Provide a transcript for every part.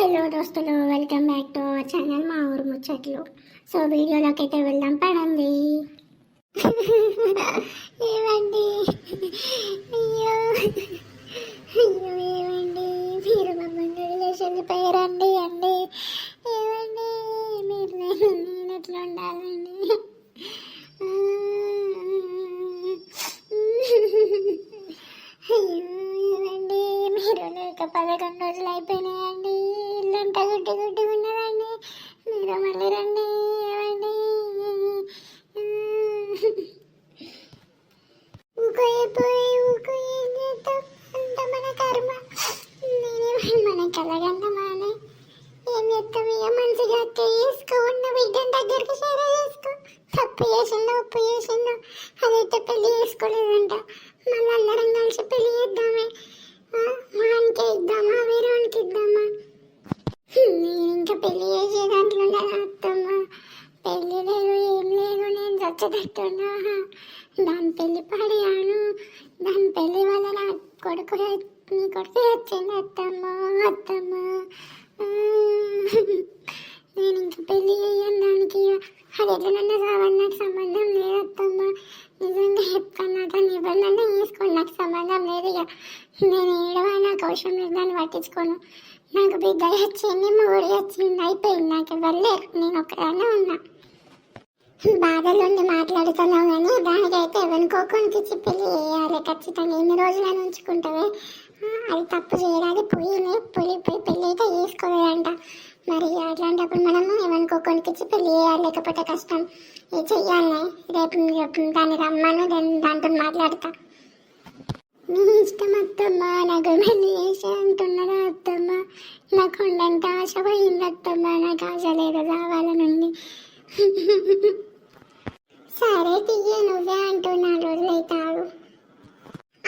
Hello దోస్తులు, welcome back to our channel మా ఊరు ముచ్చట్లు. సో వీడియోలోకి అయితే వెళ్దాం పడండి. ఏమండి, అయ్యో అయ్యో ఏమండి, మీరు మమ్మల్ని వదిలేసి వెళ్ళిపోయారండి. అండి ఏమండి, మీరు నేను ఎట్లా ఉండాలండి? అయ్యో ఏమండి, మీరు లేక 11 రోజులు అయిపోయినాయండి. ఇల్లంతా గుడ్డి గుడ్డిగా ఉన్నదండి. మీరు మళ్ళీ రండి. ఏమండి, ఊకో ఏం చేద్దాం, అంత మన కర్మ. మన కలగందమానే ఏం చేస్తాం? ఇక మంచిగా అత్తే చేసుకో, ఉన్న బిడ్డని దగ్గరికి షేర్ చేసుకో. తప్పు చేసిందో ఉప్పు చేసిందో అదైతే పెళ్లి చేసుకోలేదంట. మళ్ళీ అందరం కలిసి పెళ్లి చేద్దామే. వానికి ఇద్దామా వీరానికి ఇద్దామా? నేను ఇంకా పెళ్లి చేసే దాంట్లో అత్తమ్మ. పెళ్లి లేదు ఏం లేదు, నేను చచ్చేటట్టున్నా. దాని పెళ్లి పడియాను. దాని పెళ్లి వల్ల నా కొడుకు నీ కొడుకు వచ్చింది అత్తమ్మ. అత్తమ్మ నేను ఇంకా పెళ్లి చేయను దానికి. అది ఎట్లనన్నా కావాలి, నాకు సంబంధం లేదు అత్తమ్మ. నిజంగా చెప్తాను, దాన్ని ఎవరినన్నా వేసుకోండి, నాకు సంబంధం లేదు. ఇక నేను ఏడవా, నాకు అవసరం లేదు, దాన్ని పట్టించుకోను. నాకు బిడ్డ వచ్చింది, మూడు వచ్చింది, అయిపోయింది. నాకు ఎవరు లేరు, నేను ఒక్కదాన్నే ఉన్నా. బాధలు ఉండి మాట్లాడుతున్నావు కానీ దానికైతే ఎవరికోకొనికి ఇచ్చి పెళ్ళి చేయాలి ఖచ్చితంగా. ఎన్ని రోజులని ఉంచుకుంటావే? అది తప్పు చేయడానికి పోయి పెళ్ళి అయితే చేసుకోలేదంట. మరి అట్లాంటప్పుడు మనము ఎవరికోకొనికి ఇచ్చి పెళ్ళి చేయాలి, లేకపోతే కష్టం. ఇది చెయ్యాలి. రేపు దాన్ని రమ్మను, దాంతో మాట్లాడతా. నీ ఇష్టం అత్తమ్మ, నాకు పెళ్ళి చేసి అంటున్నదా అత్తమ్మ? నాకు ఉండంత ఆశ పోయింది అత్తమ్మ, నాకు ఆశ లేదు రావాలనుంది. సరే తీయ, నువ్వే అంటున్నా రోజులైతాడు.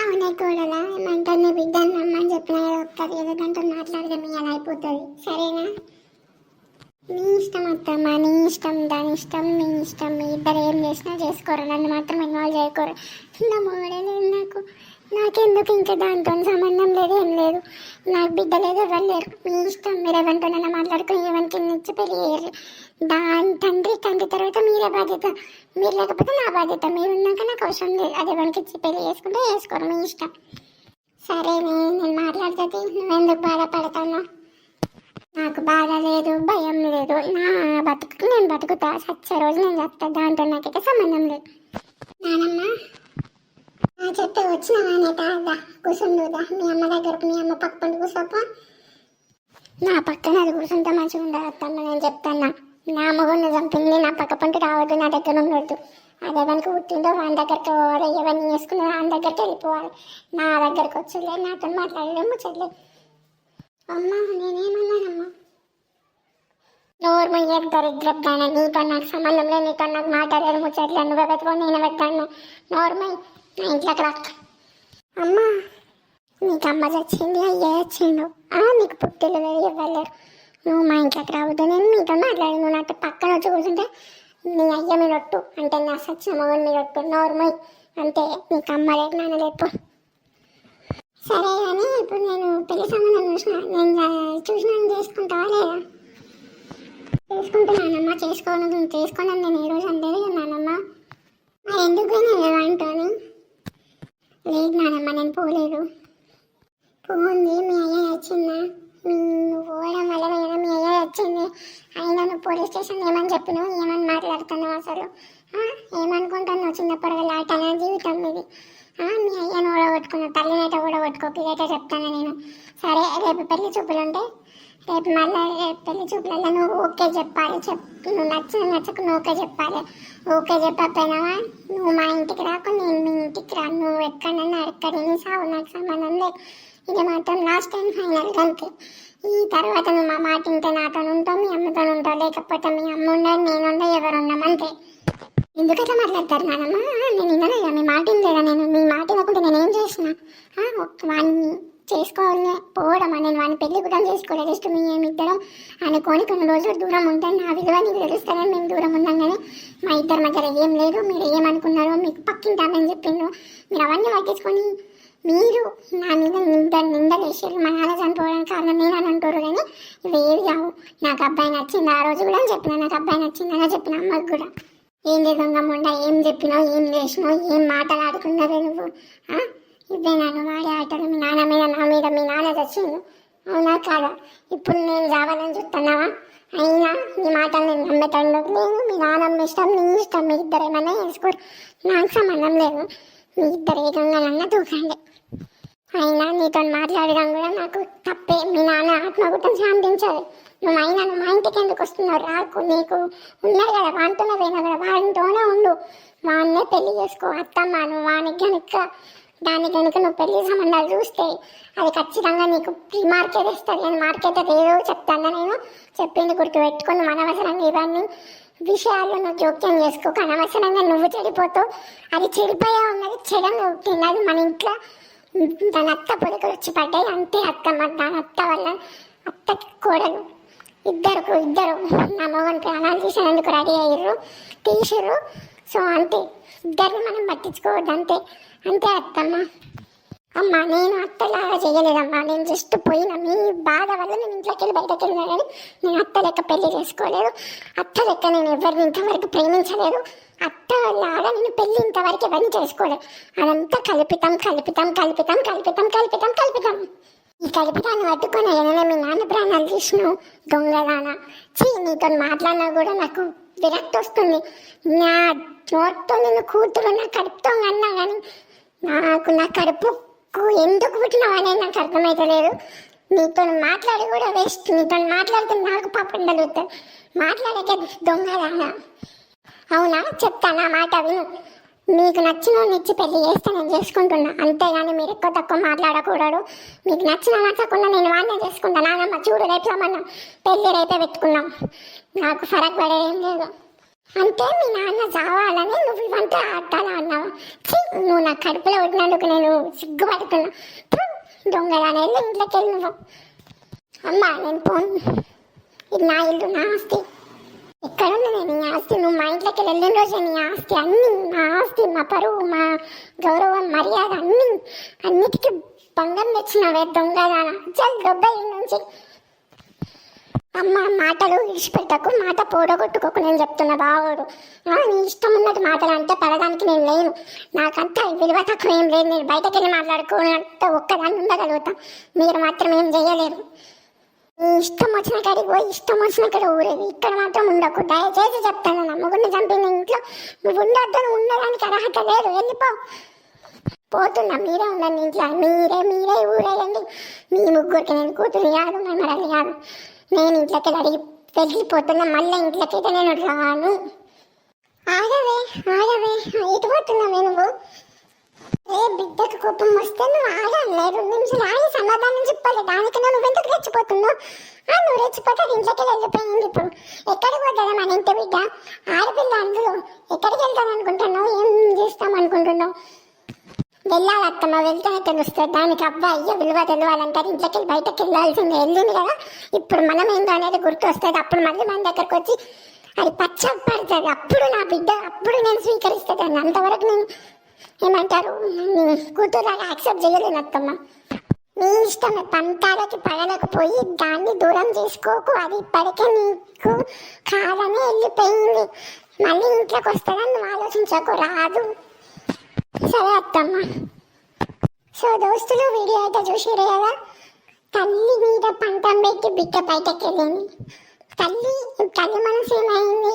అవునే కూడలా, ఏమంటారు? నీ బిడ్డను రమ్మని చెప్పిన ఒక్కటి ఏదో గంట మాట్లాడదాం, ఇలా అయిపోతుంది. సరేనా? నీ ఇష్టం అత్తమ్మ, నీ ఇష్టం, దాని ఇష్టం, నీ ఇష్టం. మీ ఇద్దరు ఏం చేసినా చేసుకోరు, నన్ను మాత్రం ఇన్వాల్వ్ చేయకూరు. నా మోడలేదు నాకెందుకు ఇంకా దాంతో సంబంధం లేదు, ఏం లేదు. నాకు బిడ్డ లేదు, ఎవరు లేరు. మీ ఇష్టం, మీరు ఎవరితోనైనా మాట్లాడుకుని ఎవరికి ఇచ్చి పెళ్ళి చేయరు. దాని తండ్రి తర్వాత మీరే బాధ్యత. మీరు లేకపోతే నా బాధ్యత. మీరు ఉన్నాక నాకు అవసరం లేదు. అది ఎవరికి ఇచ్చి పెళ్ళి చేసుకుంటే చేసుకోరు, మీ ఇష్టం. సరే నేను మాట్లాడుతుంది, నువ్వెందుకు బాధపడతాను? నాకు బాధ లేదు, భయం లేదు. నా బతుకు నేను బతుకుతా. సచ్చే రోజు నేను చెప్తా, దాంతో నాకైతే సంబంధం లేదు. నానమ్మ చెప్తే వచ్చినావానే తాదా కూర్చుందా? మీ అమ్మ దగ్గరకు, మీ అమ్మ పక్కన కూర్చోప. నా పక్కన అది కూర్చుంటే మంచిగా ఉండదు అత్తమ్మ, నేను చెప్తాను. నా మగను చంపింది, నా పక్క పంట రావద్దు, నా దగ్గర ఉండొద్దు. అది ఎవరికి పుట్టిందో వాని దగ్గరికి పోవాలి, ఎవరిని వేసుకున్నా వాని దగ్గరికి వెళ్ళిపోవాలి. నా దగ్గరకు వచ్చలే, నాతో మాట్లాడలే, ముచ్చట్లే. అమ్మ నేనేమన్నానమ్మా? నోరు మొయ్యకు దరిద్రప్తాను. నీతో నాకు సంబంధం లేదు, నీతో నాకు మాట్లాడలేదు, ముచ్చట్లేదు. నువ్వే పెట్టుకో, నేనే పెట్టాను. నోరు మొయ్యి, నా ఇంట్లోకి రా. అమ్మా నీకు అమ్మ చచ్చింది, అయ్యే వచ్చిండు. నీకు పుట్టిల్లు లేదు, ఇవ్వలేరు. నువ్వు మా ఇంట్లోకి రావద్దు. నేను నీతో మాట్లాడి, నువ్వు నాతో పక్కన వచ్చి కూర్చుంటే నీ అయ్య మీద ఒట్టు, అంటే నా సచ్చిన మగన్ మీద ఒట్టు. నోరు మొయ్యి, అంతే. నీకు అమ్మ లేదు, నాన్న లేదు. సరే కానీ ఇప్పుడు నేను పెళ్లి సంబంధం చూసినా చేసుకుంటావా లేదా? చేసుకుంటున్నానమ్మా. చేసుకోనని నేను ఏ రోజు అనలేదు నానమ్మ. మరి ఎందుకు నేను ఏమంటాను? లేదు నానమ్మ, నేను పోలేదు. పోంది, మీ అయ్య వచ్చిందా? నువ్వు పోవడం వల్ల లేదా మీ అయ్య వచ్చింది. అయినా నువ్వు పోలీస్ స్టేషన్ ఏమని చెప్పినావు, ఏమని మాట్లాడుతున్నావు? అసలు ఏమనుకుంటున్నావు? చిన్న పొరగల ఆట నా జీవితం ఇది. మీ అయ్యను ఓడగొట్టుకున్నావు, తల్లినైతే ఓడగొట్టుకోకు, ఇదైతే చెప్తాను నేను. సరే రేపు పెళ్లి చూపులు ఉంటే రేపు మళ్ళీ పెళ్లి చూపులలో నువ్వు ఓకే చెప్పాలి. నువ్వు నచ్చకు నువ్వు ఓకే చెప్పాలి. ఓకే చెప్పకపోయినావా నువ్వు మా ఇంటికి రాకు, నేను మీ ఇంటికి రా. నువ్వు ఎక్కడన్నా ఎక్కడ నీ సాగు నాకు సంబంధం లేదు. ఇది మాత్రం లాస్ట్ టైం ఫైనల్ అంతే. ఈ తర్వాత నువ్వు మా మాట ఇంటే నాతో ఉంటావు, మీ అమ్మతో ఉంటావు. లేకపోతే మీ అమ్మ ఉండదు, నేను ఉండ, ఎవరు ఉన్నామంతే. ఎందుకట్లా మాట్లాడతారు నానమ్మ? నేను వినలేదా మీ మాట? లేదా నేను మీ మాట ఇవ్వకుంటే నేనేం చేసిన? వాడిని చేసుకోవాలి పోవడం, నేను వాడిని పెళ్లి కూడా చేసుకోలేదు. జస్ట్ మేమిద్దరం అనుకోని కొన్ని రోజులు దూరం ఉంటాను. నా విలువ నీకు తెలుస్తానని మేము దూరం ఉన్నాం. కానీ మా ఇద్దరి మధ్యలో ఏం లేదు. మీరు ఏమనుకున్నారో మీకు పక్కింటామని చెప్పిండ్రు. మీరు అవన్నీ పట్టించుకొని మీరు నా మీద నిందలు వేసారు. మా నాన్న చనిపోవడానికి కారణం నేనని అంటారు, కానీ ఇవి ఏవి కావు. నాకు అబ్బాయి నచ్చింది ఆ రోజు కూడా చెప్పిన, నాకు అబ్బాయి నచ్చిందని చెప్పిన అమ్మకు కూడా. ఏం దొంగముండా, ఏం చెప్పినావు, ఏం చేసినావు, ఏం మాటలు ఆడుకున్నావే నువ్వు? ఇవే నన్ను వాడే ఆటలు. మీ నాన్న మీద నా మీద మీ నాన్న చచ్చిండు, అవునా కాదా? ఇప్పుడు నేను రావాలని చూస్తున్నావా? అయినా నీ మాటలు నేను నమ్మేటండు లేదు. మీ నాన్నమ్మ ఇష్టం, నీ ఇష్టం, మీ ఇద్దరు ఏమన్నా వేసుకోరు, నాకు సంబంధం లేదు. మీ ఇద్దరు ఏ దొంగలన్నా దూకండి. అయినా నీతో మాట్లాడడం కూడా నాకు తప్పే. మీ నాన్న ఆత్మగుట్టం శాంతించాలి. అయినా నువ్వు మా ఇంటికి ఎందుకు వస్తున్నావు? రాకు, నీకు ఉన్నాడు కదా వాంటున్న వేనా కదా, వాడితోనే ఉండు, వాడినే పెళ్లి చేసుకో. అత్తమ్మ నువ్వు వానికి కనుక దానికి కనుక నువ్వు పెళ్లి సంబంధాలు చూస్తే అది ఖచ్చితంగా నీకు మార్కెట్ ఇస్తుంది. అని మార్కెట్ ఏదో చెప్తాను నేను చెప్పింది గుర్తు పెట్టుకుని అనవసరంగా ఇవన్నీ విషయాల్లో నువ్వు జోక్యం చేసుకోక. అనవసరంగా నువ్వు చెడిపోతావు. అది చెడిపోయా ఉన్నది చెడను తిన్నది మన ఇంట్లో. దాని అత్త పొలికలు వచ్చి పడ్డాయి అంతే. అత్తమ్మ దాని అత్త వల్ల అత్తకి కోడలు ఇద్దరు నా మగని ప్రాణాలు తీసేందుకు రెడీ అయ్యారు, తీసిర్రు. సో అంతే, ఇద్దరిని మనం పట్టించుకోవద్దు, అంతే అంతే అత్తమ్మ. అమ్మ నేను అత్తలాగా చేయలేదమ్మా, నేను జస్ట్ పోయిన మీ బాధ వల్ల నేను ఇంట్లోకి వెళ్ళి బయటకు వెళ్ళినా, కానీ నేను అత్త లెక్క పెళ్లి చేసుకోలేదు. అత్త లెక్క నేను ఎవరిని ఇంతవరకు ప్రేమించలేదు. అత్త లాగా నేను పెళ్ళి ఇంతవరకు ఎవరిని చేసుకోలేదు. అదంతా కల్పితం. ఈ కల్పితాన్ని పట్టుకొని ఏదైనా మీ నాన్న ప్రాణాలు తీసినావు దొంగదానా. నీతో మాట్లాడినా కూడా నాకు విరక్తి వస్తుంది. నా నోట్తో నేను కూతురు నా కడుపుతో అన్నా కానీ నా కడుపుకు ఎందుకు పుట్టినావనేది నాకు అర్థమవుతలేదు. నీతో మాట్లాడి కూడా వేస్ట్. నీతో మాట్లాడితే నాకు పాపం కలుగుతుంది. మాట్లాడక దొంగదానా. అవునా, చెప్తాను, ఆ మాట విను. మీకు నచ్చిన ఇచ్చి పెళ్లి చేస్తే నేను చేసుకుంటున్నా, అంతేగాని మీరు ఎక్కువ తక్కువ మాట్లాడకూడదు. మీకు నచ్చకుండా నేను వాడినే చేసుకుంటాను. నానమ్మ చూడు, రేపు సంబంధం పెళ్లి రేపే పెట్టుకున్నాం, నాకు ఫరక్ పడేదేం లేదు. అంటే మీ నాన్న చావాలని నువ్వు ఇవంతా ఆడాలా అన్నావు. నువ్వు నా కడుపులో ఉండినందుకు నేను సిగ్గుపడుతున్నా. దొంగదాని వెళ్ళి ఇంట్లోకి వెళ్ళి నువ్వు. అమ్మ నేను పోను, ఇది నా ఇల్లు, నా ఆస్తి. ఎక్కడున్నా నేను ఈ ఆస్తి. నువ్వు మా ఇంట్లోకి వెళ్ళిన రోజే నీ ఆస్తి, అన్ని నా ఆస్తి, మా పరువు, మా గౌరవం, మర్యాద అన్నిటికీ భంగం తెచ్చినవే దొంగదానా. చల్ డెబ్బై నుంచి. అమ్మ మాటలు విడిచిపెట్టకు, మాట పోడగొట్టుకోకు. నేను చెప్తున్నా బావోడు. నీ ఇష్టం ఉన్నట్టు మాటలు అంటే పడడానికి నేను లేను. నాకంతా విలువ తక్కువ ఏం లేదు. నేను బయటకు వెళ్ళి మాట్లాడుకున్నంత ఒక్కదాన్ని ఉండగలుగుతాం. మీరు మాత్రం ఏం చేయలేరు. నీ ఇష్టం వచ్చిన కాడికి పోయి ఇష్టం వచ్చిన కాడ ఊరేది. ఇక్కడ మాత్రం ఉండకు, దయచేసి చెప్తాను. నా మొగుడిని చంపిన ఇంట్లో నువ్వు ఉండొద్దు. నువ్వు ఉండడానికి అర్హత లేదు, వెళ్ళిపో. పోతున్నా, మీరే ఉండండి ఇంట్లో. మీరే ఊరేయండి. మీ ముగ్గురికి నేను కూతురు కాదు, మనమరాలు కాదు. నేను ఇంట్లోకి అడిగి వెళ్ళిపోతున్నా. మళ్ళీ ఇంట్లోకి అయితే నేను రాను. ఆగవే ఎటు పోతున్నావే నువ్వు? బిడ్డకు కోపం వస్తే నువ్వు ఆగాలి. 2 నిమిషాలు ఆగి సమాధానం చెప్పాలి. దానికన్నా నువ్వు ఎందుకు రెచ్చిపోతున్నావు? నువ్వు రెచ్చిపోతే ఇంట్లోకి వెళ్ళిపోయింది. ఇప్పుడు ఎక్కడికి పోతుందా మన ఇంటి బిడ్డ? ఆడపిల్ల అందులో ఎక్కడికి వెళ్తాను అనుకుంటున్నావు? ఏం చేస్తాం అనుకుంటున్నావు? వెళ్ళాలి అత్తమ్మ, వెళ్తేనే తెలుస్తుంది. దానికి అబ్బాయి విలువ తెలియాలంటారు. ఇంట్లోకి వెళ్ళి బయటకు వెళ్ళాల్సింది. వెళ్ళింది కదా, ఇప్పుడు మనం ఏందో అనేది గుర్తు వస్తుంది. అప్పుడు మళ్ళీ మన దగ్గరకు వచ్చి అది పచ్చబడుతుంది. అప్పుడు నా బిడ్డ, అప్పుడు నేను స్వీకరిస్తాను. అంతవరకు నేను ఏమంటారు, కూతురులాగా యాక్సెప్ట్ చేయలేను అత్తమ్మ. నీ ఇష్టమే, పంతాలకి పడలేకపోయి దాన్ని దూరం చేసుకోకు. అది ఇప్పటికే నీకు కాదని వెళ్ళిపోయింది. మళ్ళీ ఇంట్లోకి వస్తుందని నువ్వు ఆలోచించకు, రాదు. సరే అత్తమ్మ. సో దోస్తులు, వీడియో అయితే చూసారు కదా. తల్లి మీద పంతం పెట్టి బిడ్డ బయటకు వెళ్ళింది. తల్లి మనసు ఏమైంది?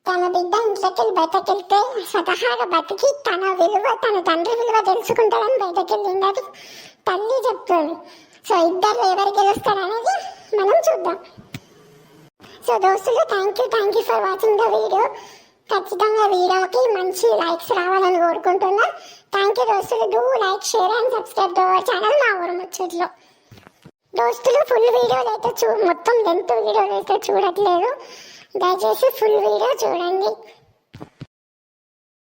తన బిడ్డ ఇంట్లోకి వెళ్ళి బయటకు వెళ్తే స్వతహాగా బతికి తన విలువ, తన తండ్రి విలువ తెలుసుకుంటాడని బయటకు వెళ్ళింది. అది తల్లి చెప్తుంది. సో ఇద్దరు ఎవరు గెలుస్తారనేది మనం చూద్దాం. సో దోస్తులు, thank you for watching the video. ఖచ్చితంగా వీడియోకి మంచి లైక్స్ రావాలని కోరుకుంటున్నా. థ్యాంక్ యూ దోస్తులు. Do like, share and subscribe to our channel మా ఊరు ముచ్చట్లు. దోస్తులు, ఫుల్ వీడియోలు అయితే మొత్తం లెంత్ వీడియోలు అయితే చూడట్లేదు. దయచేసి ఫుల్ వీడియో చూడండి.